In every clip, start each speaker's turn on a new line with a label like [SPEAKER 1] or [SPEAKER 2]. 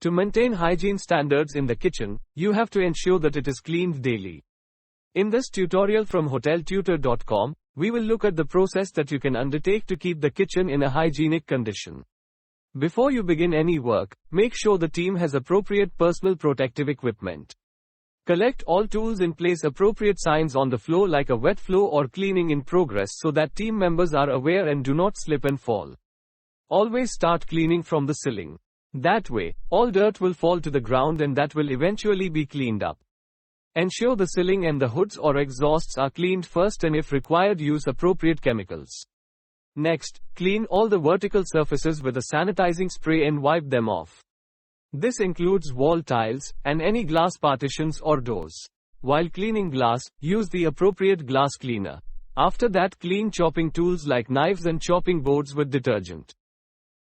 [SPEAKER 1] To maintain hygiene standards in the kitchen, you have to ensure that it is cleaned daily. In this tutorial from Hoteltutor.com, we will look at the process that you can undertake to keep the kitchen in a hygienic condition. Before you begin any work, make sure the team has appropriate personal protective equipment. Collect all tools and place appropriate signs on the floor like a wet floor or cleaning in progress so that team members are aware and do not slip and fall. Always start cleaning from the ceiling. That way, all dirt will fall to the ground and that will eventually be cleaned up. Ensure the ceiling and the hoods or exhausts are cleaned first and if required use appropriate chemicals. Next, clean all the vertical surfaces with a sanitizing spray and wipe them off. This includes wall tiles and any glass partitions or doors. While cleaning glass, use the appropriate glass cleaner. After that, clean chopping tools like knives and chopping boards with detergent.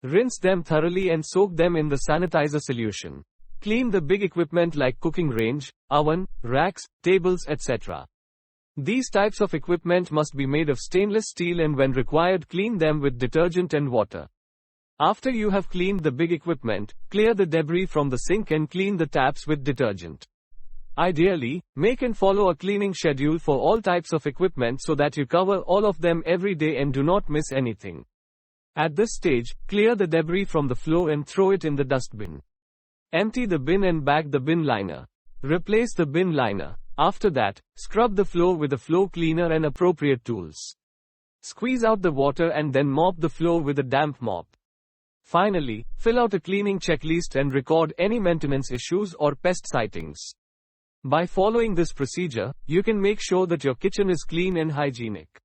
[SPEAKER 1] Rinse them thoroughly and soak them in the sanitizer solution. Clean the big equipment like cooking range, oven, racks, tables, etc. These types of equipment must be made of stainless steel and when required clean them with detergent and water. After you have cleaned the big equipment, clear the debris from the sink and clean the taps with detergent. Ideally, make and follow a cleaning schedule for all types of equipment so that you cover all of them every day and do not miss anything. At this stage, clear the debris from the floor and throw it in the dustbin. Empty the bin and bag the bin liner. Replace the bin liner. After that, scrub the floor with a floor cleaner and appropriate tools. Squeeze out the water and then mop the floor with a damp mop. Finally, fill out a cleaning checklist and record any maintenance issues or pest sightings. By following this procedure, you can make sure that your kitchen is clean and hygienic.